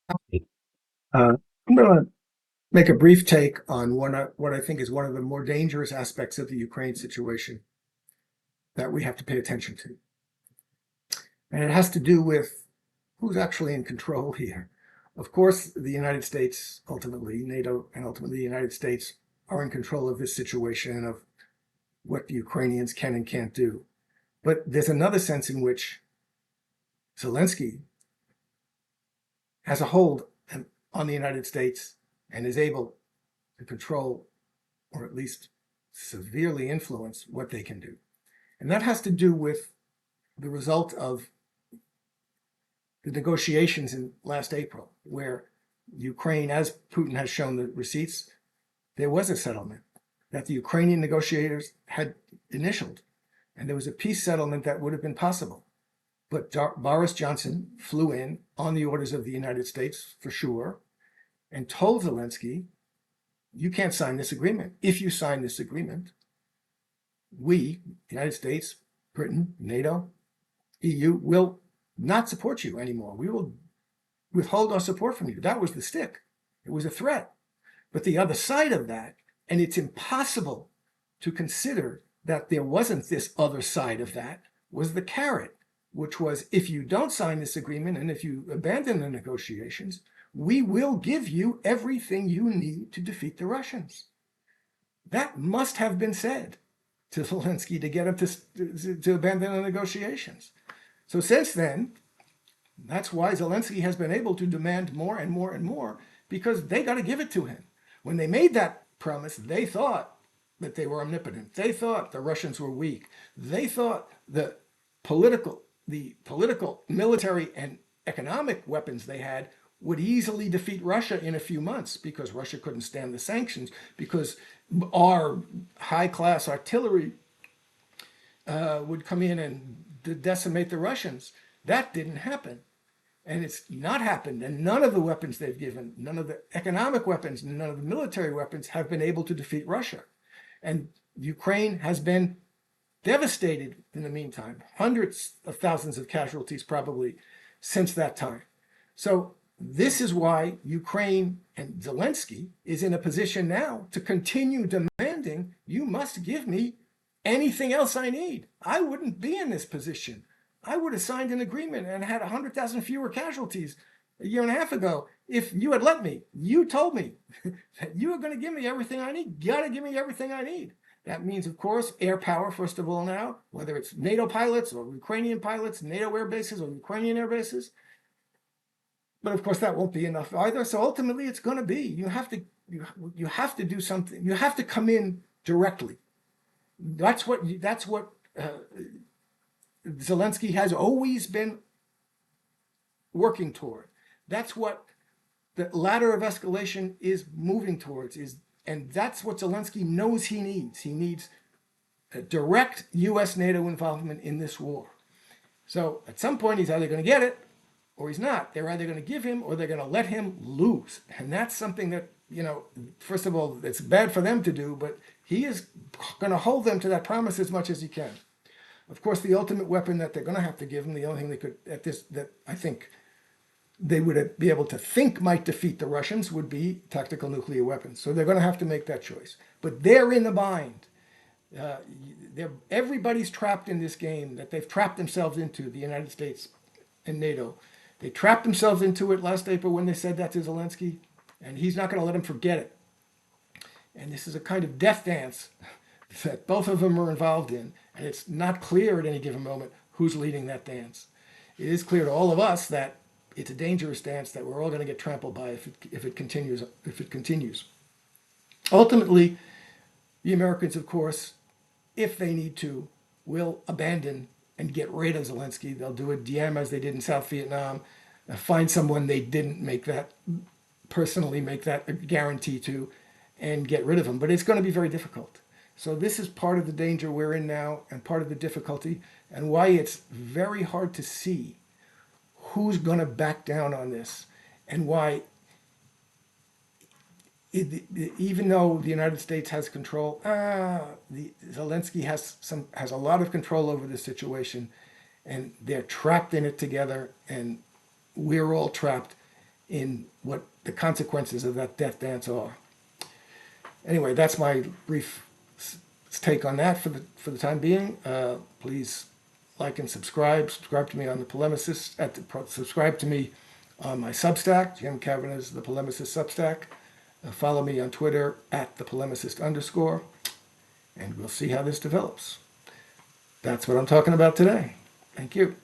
I'm going to make a brief take on what I think is one of the more dangerous aspects of the Ukraine situation that we have to pay attention to. And it has to do with who's actually in control here. Of course, the United States, ultimately, NATO, and ultimately the United States are in control of this situation of what the Ukrainians can and can't do. But there's another sense in which Zelensky has a hold on the United States and is able to control or at least severely influence what they can do. And that has to do with the result of the negotiations in last April, where Ukraine, as Putin has shown the receipts, there was a settlement that the Ukrainian negotiators had initialed, and there was a peace settlement that would have been possible. But Boris Johnson flew in on the orders of the United States, for sure, and told Zelensky, you can't sign this agreement. If you sign this agreement, we, the United States, Britain, NATO, EU, will not support you anymore. We will withhold our support from you. That was the stick. It was a threat. But the other side of that, and it's impossible to consider that there wasn't this other side of that, was the carrot, which was if you don't sign this agreement and if you abandon the negotiations, we will give you everything you need to defeat the Russians. That must have been said to Zelensky to get him to abandon the negotiations. So since then, that's why Zelensky has been able to demand more and more and more, because they got to give it to him. When they made that promise, they thought that they were omnipotent. They thought the Russians were weak. They thought the political, military, and economic weapons they had would easily defeat Russia in a few months because Russia couldn't stand the sanctions, because our high-class artillery would come in and decimate the Russians. That didn't happen. And it's not happened. And none of the weapons they've given, none of the economic weapons, none of the military weapons have been able to defeat Russia. And Ukraine has been devastated in the meantime, hundreds of thousands of casualties probably since that time. So this is why Ukraine and Zelensky is in a position now to continue demanding, you must give me anything else I need. I wouldn't be in this position. I would have signed an agreement and had 100,000 fewer casualties a year and a half ago if you had let me. You told me that you were going to give me everything I need. You got to give me everything I need. That means, of course, air power, first of all, now, whether it's NATO pilots or Ukrainian pilots, NATO air bases or Ukrainian air bases. But of course, that won't be enough either. So ultimately, it's going to be you have to do something. You have to come in directly. That's what Zelensky has always been working toward. That's what the ladder of escalation is moving towards. And that's what Zelensky knows he needs. He needs a direct U.S. NATO involvement in this war. So at some point, he's either going to get it or he's not. They're either going to give him or they're going to let him lose. And that's something that, first of all, it's bad for them to do, but he is going to hold them to that promise as much as he can. Of course, the ultimate weapon that they're going to have to give him, the only thing they could, that I think they would be able to think might defeat the Russians, would be tactical nuclear weapons. So they're going to have to make that choice. But they're in the bind. Everybody's trapped in this game that they've trapped themselves into, the United States and NATO. They trapped themselves into it last April when they said that to Zelensky, and he's not going to let them forget it. And this is a kind of death dance that both of them are involved in, and it's not clear at any given moment who's leading that dance. It is clear to all of us that it's a dangerous dance that we're all going to get trampled by if it continues. If it continues, ultimately, the Americans, of course, if they need to, will abandon and get rid of Zelensky. They'll do a DM as they did in South Vietnam, find someone they didn't personally make that a guarantee to, and get rid of him. But it's going to be very difficult. So this is part of the danger we're in now and part of the difficulty and why it's very hard to see who's going to back down on this and why even though the United States has control, Zelensky has a lot of control over the situation, and they're trapped in it together, and we're all trapped. in what the consequences of that death dance are. Anyway, that's my brief take on that for the time being. Please like and subscribe. Subscribe to me on the Polemicist. Subscribe to me on my Substack. Jim Kavanagh's The Polemicist Substack. Follow me on Twitter at @thepolemicist_, and we'll see how this develops. That's what I'm talking about today. Thank you.